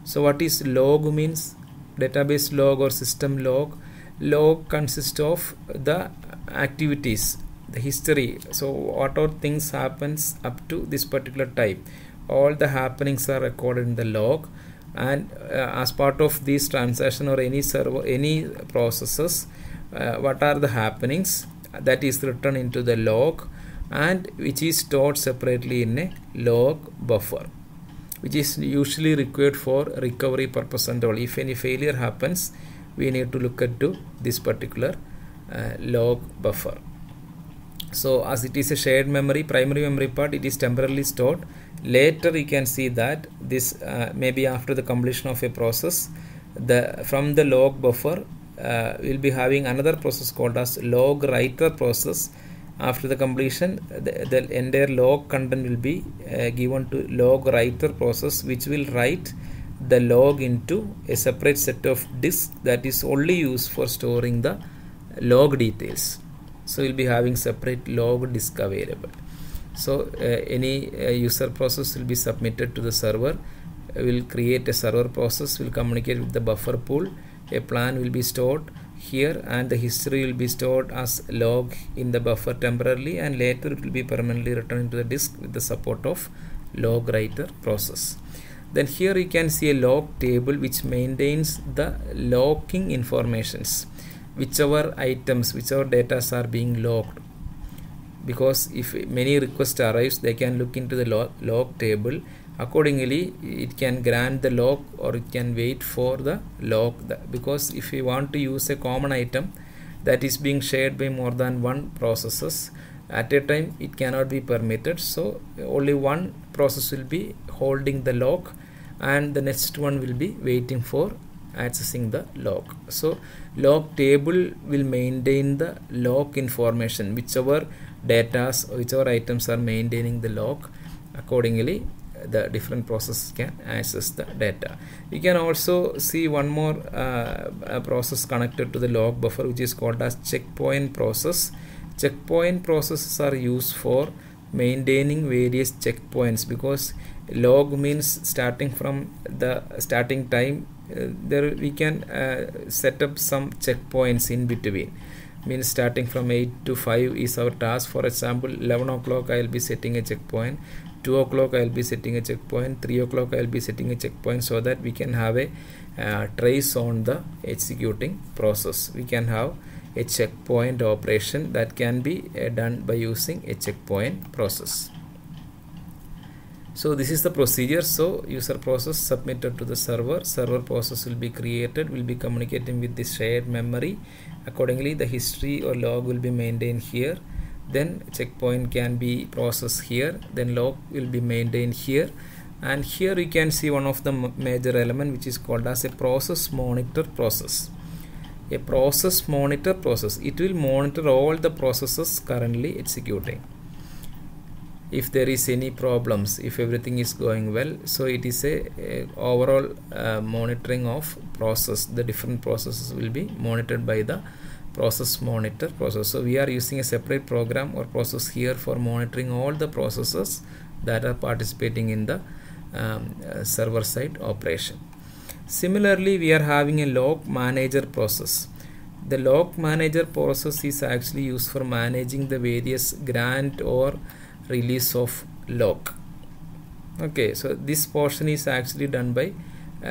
So what is log means? Database log or system log. Log consists of the activities, the history. So what all things happens up to this particular type. All the happenings are recorded in the log, and as part of this transaction or any server, any processes, what are the happenings, that is written into the log, and which is stored separately in a log buffer, which is usually required for recovery purpose and all. If any failure happens, we need to look at this particular log buffer. So as it is a shared memory, primary memory part, it is temporarily stored. Later you can see that this maybe after the completion of a process, from the log buffer we'll be having another process called as log writer process. After the completion, the entire log content will be given to log writer process, which will write the log into a separate set of disk that is only used for storing the log details. So you'll be having separate log disk available. So any user process will be submitted to the server, will create a server process, will communicate with the buffer pool. A plan will be stored here, and the history will be stored as log in the buffer temporarily, and later it will be permanently written into the disk with the support of log writer process. Then here you can see a log table which maintains the logging informations, whichever items, whichever data are being logged, because if many requests arrives, they can look into the log table. Accordingly, it can grant the log or it can wait for the log, because if we want to use a common item that is being shared by more than one processes at a time, it cannot be permitted. So only one process will be holding the log, and the next one will be waiting for accessing the log. So log table will maintain the log information, whichever data, whichever items are maintaining the log. Accordingly, the different processes can access the data. We can also see one more process connected to the log buffer, which is called as checkpoint process. Checkpoint processes are used for maintaining various checkpoints, because log means starting from the starting time. There we can set up some checkpoints in between. Means starting from 8 to 5 is our task. For example, 11 o'clock I will be setting a checkpoint, 2 o'clock I will be setting a checkpoint, 3 o'clock I will be setting a checkpoint, so that we can have a trace on the executing process. We can have a checkpoint operation that can be done by using a checkpoint process. So this is the procedure. So user process submitted to the server, server process will be created, will be communicating with the shared memory. Accordingly, the history or log will be maintained here. Then checkpoint can be processed here, then log will be maintained here, and here you can see one of the major element which is called as a process monitor process. A process monitor process, it will monitor all the processes currently executing. If there is any problems, if everything is going well, so it is a overall monitoring of process. The different processes will be monitored by the process monitor process. So we are using a separate program or process here for monitoring all the processes that are participating in the server side operation. Similarly, we are having a log manager process. The log manager process is actually used for managing the various grant or release of log. Okay, so this portion is actually done by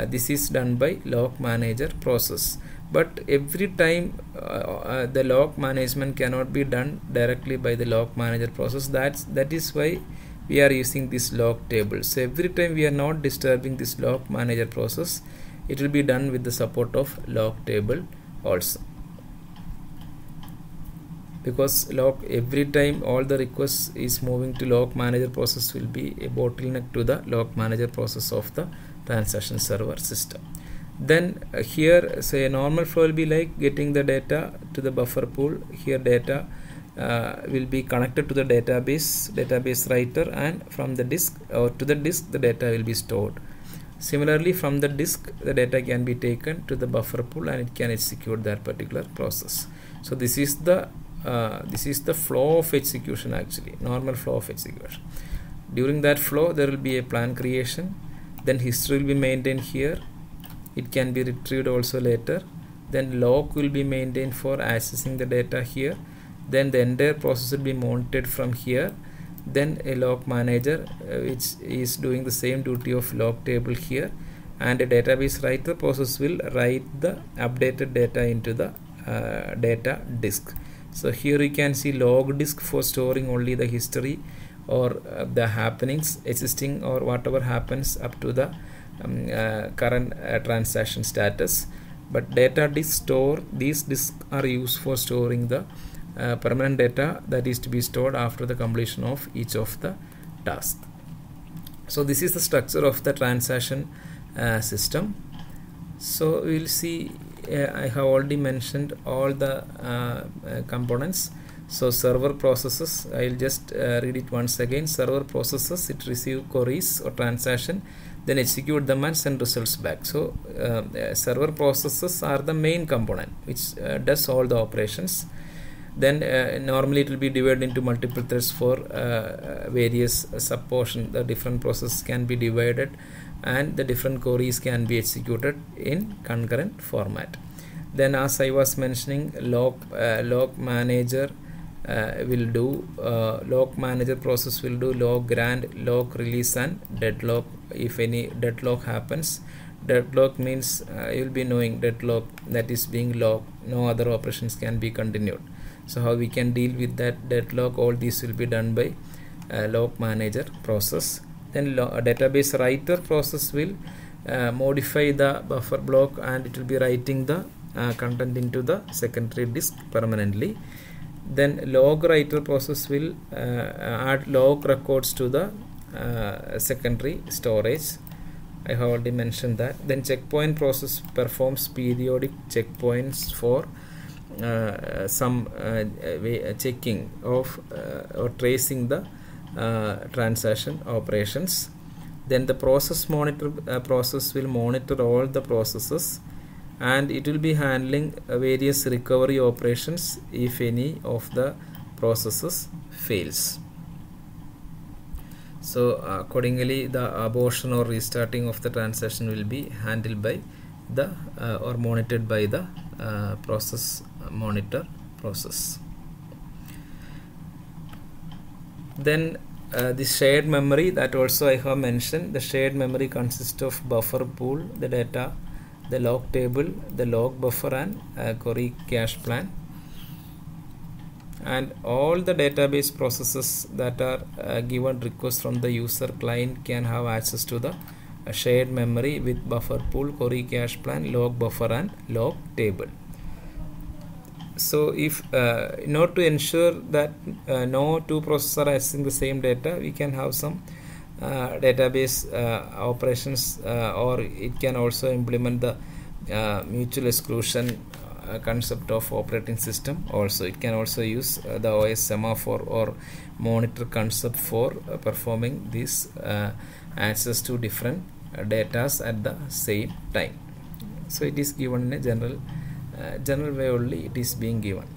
this is done by log manager process, but every time the log management cannot be done directly by the log manager process. That is why we are using this log table. So every time we are not disturbing this log manager process, it will be done with the support of log table also, because log, every time all the requests is moving to log manager process, will be a bottleneck to the log manager process of the transaction server system. Then here, say a normal flow will be like getting the data to the buffer pool. Here data will be connected to the database writer, and from the disk or to the disk the data will be stored. Similarly, from the disk the data can be taken to the buffer pool and it can execute that particular process. So this is the flow of execution, actually normal flow of execution. During that flow there will be a plan creation, then history will be maintained here, it can be retrieved also later, then log will be maintained for accessing the data here, then the entire process will be monitored from here, then a log manager which is doing the same duty of log table here, and a database writer process will write the updated data into the data disk. So here you can see log disk for storing only the history or the happenings existing or whatever happens up to the current transaction status. But data disk store, these disks are used for storing the permanent data that is to be stored after the completion of each of the tasks. So this is the structure of the transaction system. So we will see, I have already mentioned all the components. So server processes, I will just read it once again. Server processes, it receive queries or transaction, then execute them and send results back. So server processes are the main component which does all the operations. Then normally it will be divided into multiple threads for various sub-portion. The different processes can be divided and the different queries can be executed in concurrent format. Then as I was mentioning, log manager will do log manager process will do log grant, log release and deadlock. If any deadlock happens, deadlock means you will be knowing deadlock, that is being logged, no other operations can be continued. So how we can deal with that deadlock, all these will be done by log manager process. Then database writer process will modify the buffer block and it will be writing the content into the secondary disk permanently. Then log writer process will add log records to the secondary storage. I have already mentioned that. Then checkpoint process performs periodic checkpoints for some checking of or tracing the transaction operations. Then the process monitor process will monitor all the processes and it will be handling various recovery operations if any of the processes fails. So accordingly the abortion or restarting of the transaction will be handled by the or monitored by the process monitor process. Then the shared memory, that also I have mentioned. The shared memory consists of buffer pool, the data, the log table, the log buffer and query cache plan. and all the database processes that are given requests from the user client can have access to the shared memory with buffer pool, query cache plan, log buffer and log table. So if in order to ensure that no two processes are accessing the same data, we can have some database operations, or it can also implement the mutual exclusion concept of operating system. Also it can also use the OS semaphore or monitor concept for performing this access to different datas at the same time. So it is given in a general way only, it is being given.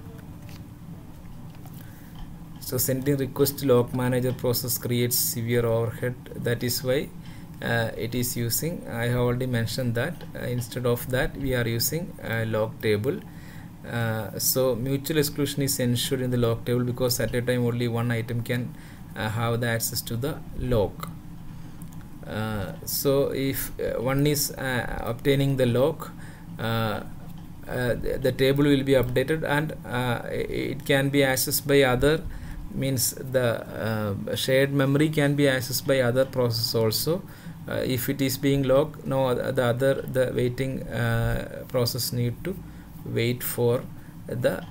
So sending request to log manager process creates severe overhead. That is why it is using, I have already mentioned that instead of that we are using log table. So mutual exclusion is ensured in the log table because at a time only one item can have the access to the log. So if one is obtaining the log, the table will be updated, and it can be accessed by other, means the shared memory can be accessed by other process also. If it is being logged, the waiting process need to wait for the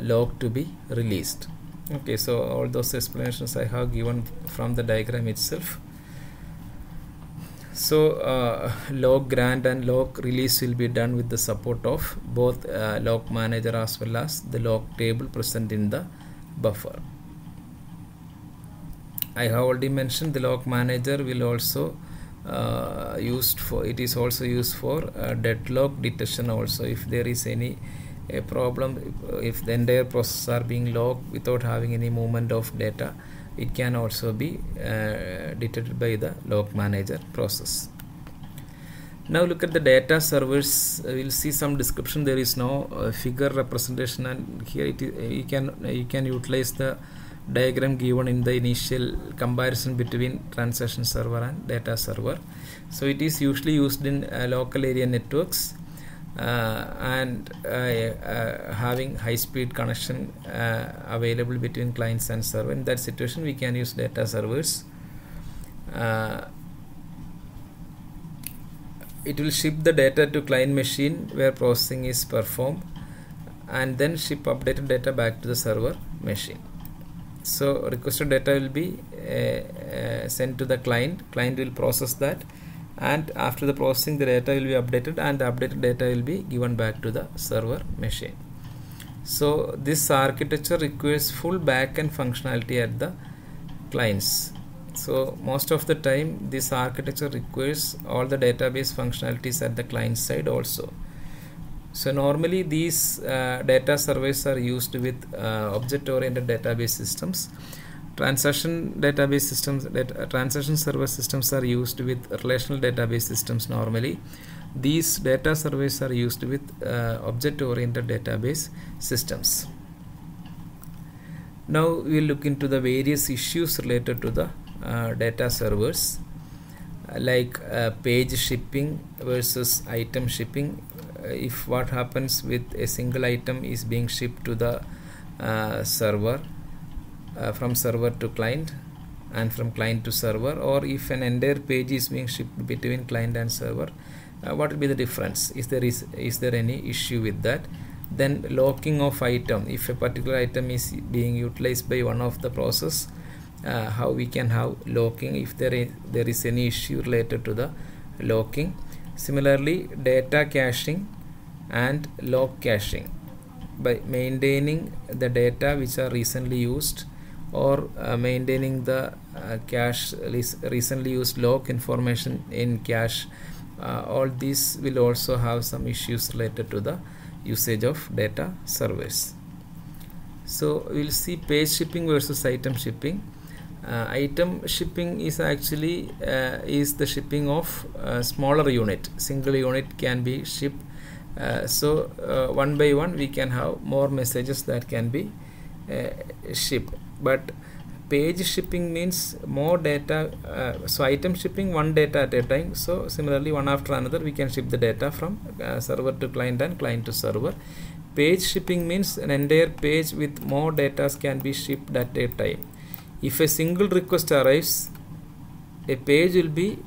log to be released. Okay, so all those explanations I have given from the diagram itself. So log grant and log release will be done with the support of both log manager as well as the log table present in the buffer. I have already mentioned the log manager will also used for, it is also used for deadlock detection also. If there is any problem, if the entire process are being logged without having any movement of data, it can also be detected by the log manager process. Now look at the data servers. We'll see some description. There is no figure representation, and here it is, you can utilize the diagram given in the initial comparison between transaction server and data server. So it is usually used in local area networks and having high-speed connection available between clients and server. In that situation we can use data servers. It will ship the data to client machine where processing is performed, and then ship updated data back to the server machine. So requested data will be sent to the client will process that, and after the processing the data will be updated, and the updated data will be given back to the server machine. So this architecture requires full backend functionality at the clients. So most of the time this architecture requires all the database functionalities at the client side also. So normally these data servers are used with object-oriented database systems. Transaction database systems, transaction server systems are used with relational database systems normally. These data servers are used with object-oriented database systems. Now we will look into the various issues related to the data servers, like page shipping versus item shipping. If what happens with a single item is being shipped to the server, from server to client and from client to server, or if an entire page is being shipped between client and server, what will be the difference? Is there any issue with that? Then locking of item, if a particular item is being utilized by one of the process, how we can have locking if there is any issue related to the locking. Similarly, data caching and log caching, by maintaining the data which are recently used, or maintaining the cache recently used log information in cache. All these will also have some issues related to the usage of data servers. So we'll see page shipping versus item shipping. Item shipping is actually is the shipping of smaller unit. Single unit can be shipped. So one by one we can have more messages that can be shipped. But page shipping means more data. So item shipping one data at a time. So similarly one after another we can ship the data from server to client and client to server. page shipping means an entire page with more data can be shipped at a time. If a single request arrives, a page will be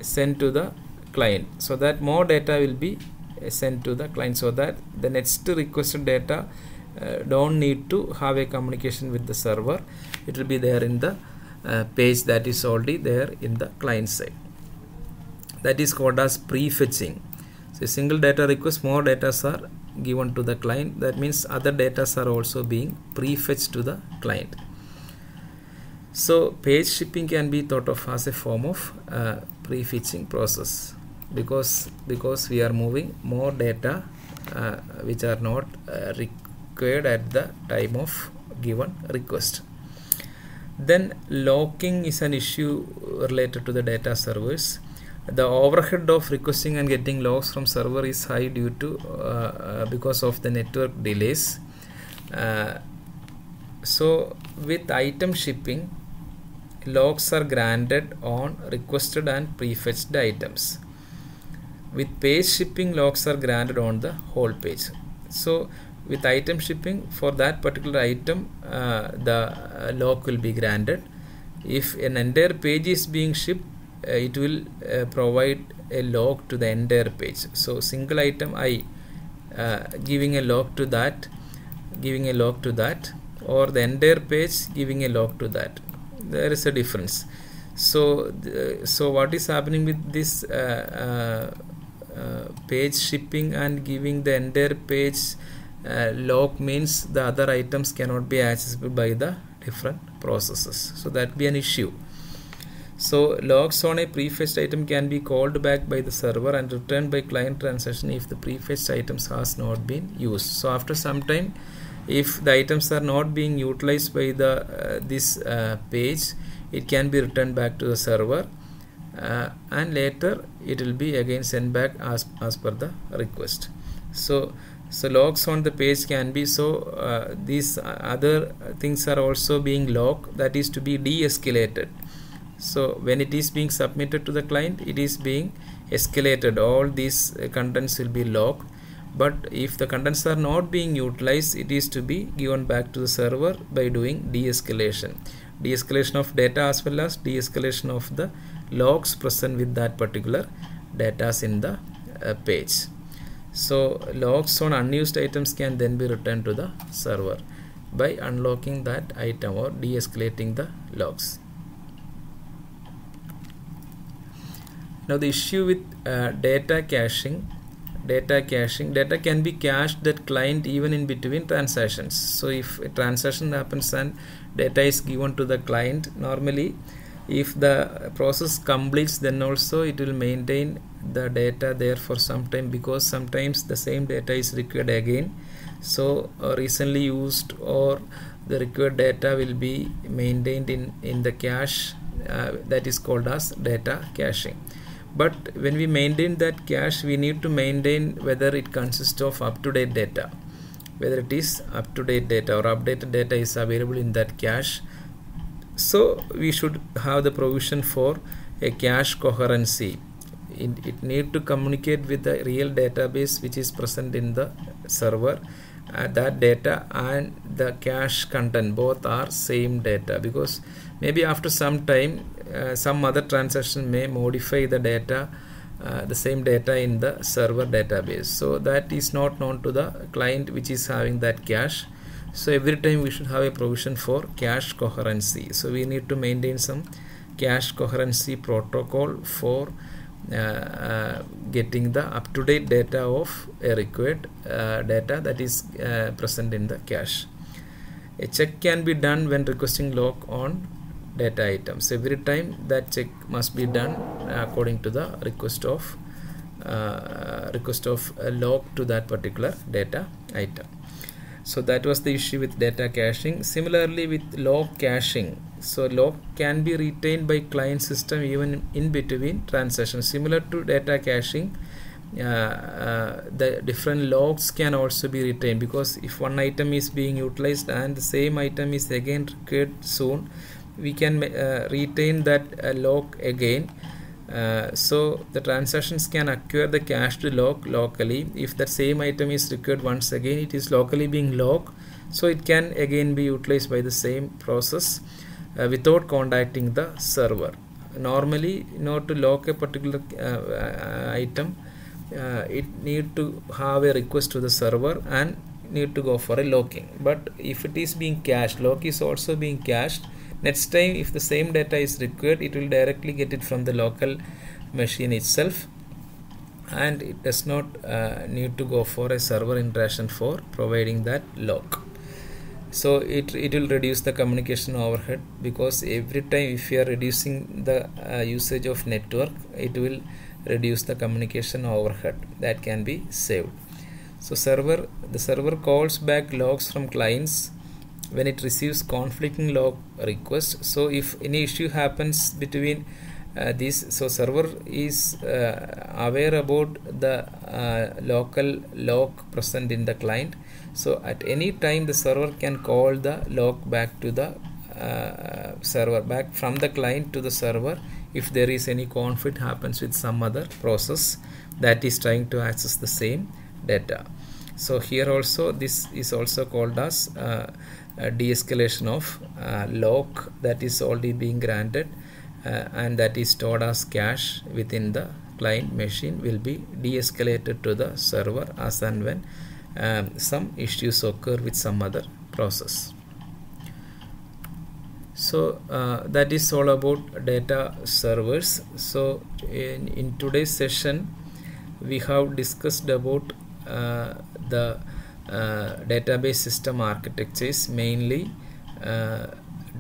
sent to the client, so that more data will be sent to the client, so that the next requested data don't need to have a communication with the server. It will be there in the page that is already there in the client side. That is called as prefetching. So a single data request, more data are given to the client. That means other data are also being prefetched to the client. So page shipping can be thought of as a form of prefetching process, because we are moving more data which are not required at the time of given request. Then locking is an issue related to the data servers. The overhead of requesting and getting logs from server is high due to because of the network delays. So with item shipping, logs are granted on requested and prefetched items. With page shipping, logs are granted on the whole page. So with item shipping, for that particular item, the log will be granted. If an entire page is being shipped, it will provide a log to the entire page. So single item I giving a log to that, or the entire page giving a log to that. There is a difference. So what is happening with this page shipping and giving the entire page log means the other items cannot be accessible by the different processes. So that be an issue. So logs on a prefetched item can be called back by the server and returned by client transaction if the prefetched items has not been used. So after some time, if the items are not being utilized by the this page, it can be returned back to the server, and later it will be again sent back as per the request. So logs on the page can be, these other things are also being logged, that is to be de-escalated. So when it is being submitted to the client, it is being escalated. All these contents will be logged. But if the contents are not being utilized, it is to be given back to the server by doing de-escalation. De-escalation of data as well as de-escalation of the logs present with that particular data in the page. So logs on unused items can then be returned to the server by unlocking that item or de-escalating the logs. Now the issue with data caching. Data can be cached at client even in between transactions. So if a transaction happens and data is given to the client, normally if the process completes, then also it will maintain the data there for some time, because sometimes the same data is required again. So recently used or the required data will be maintained in the cache, that is called as data caching. But when we maintain that cache, we need to maintain whether it consists of up-to-date data, whether it is up-to-date data or updated data is available in that cache. So we should have the provision for a cache coherency. It need to communicate with the real database which is present in the server. That data and the cache content both are same data, because maybe after some time some other transaction may modify the data, the same data in the server database. So that is not known to the client which is having that cache. So every time we should have a provision for cache coherency. So we need to maintain some cache coherency protocol for getting the up-to-date data of a required data that is present in the cache. A check can be done when requesting log on data items. Every time that check must be done according to the request of a log to that particular data item. So that was the issue with data caching. Similarly with log caching, so log can be retained by client system even in between transactions. Similar to data caching, the different logs can also be retained, because if one item is being utilized and the same item is again required soon, we can retain that log again So the transactions can acquire the cached lock locally. If that same item is required once again, it is locally being locked, so it can again be utilized by the same process without contacting the server. Normally, in order to lock a particular item, it need to have a request to the server and need to go for a locking. But if it is being cached, lock is also being cached. Next time, if the same data is required, it will directly get it from the local machine itself, and it does not need to go for a server interaction for providing that lock. So it will reduce the communication overhead, because every time if you are reducing the usage of network, it will reduce the communication overhead that can be saved. So the server calls back logs from clients when it receives conflicting log requests. So if any issue happens between these, so server is aware about the local log present in the client. So at any time the server can call the log back to the server, back from the client to the server, if there is any conflict happens with some other process that is trying to access the same data. So here also this is also called as de-escalation of lock that is already being granted and that is stored as cache within the client machine will be de-escalated to the server as and when some issues occur with some other process. So that is all about data servers. So in today's session we have discussed about the database system architectures, mainly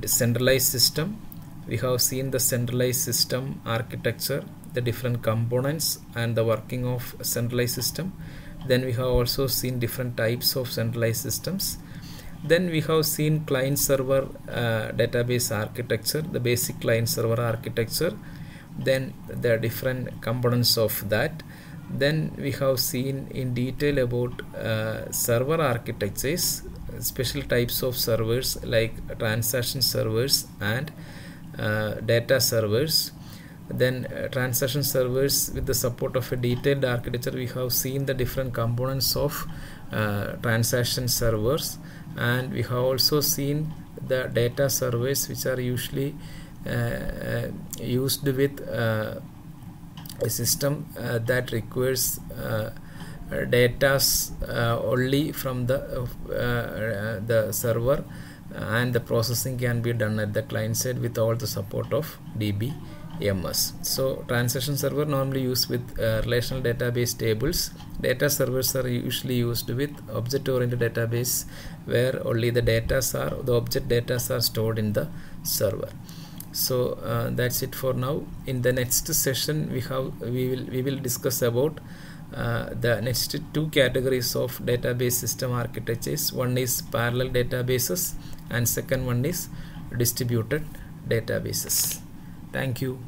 centralized system. We have seen the centralized system architecture, the different components and the working of centralized system. Then we have also seen different types of centralized systems. Then we have seen client server database architecture, the basic client server architecture, then the different components of that. Then we have seen in detail about server architectures, special types of servers like transaction servers and data servers. Then transaction servers with the support of a detailed architecture, we have seen the different components of transaction servers, and we have also seen the data servers which are usually used with a system that requires data only from the server, and the processing can be done at the client side with all the support of DBMS. So transaction server normally used with relational database tables. Data servers are usually used with object-oriented database, where only the object data are stored in the server. So that's it for now. In the next session we will discuss about the next two categories of database system architectures. One is parallel databases and second one is distributed databases. Thank you.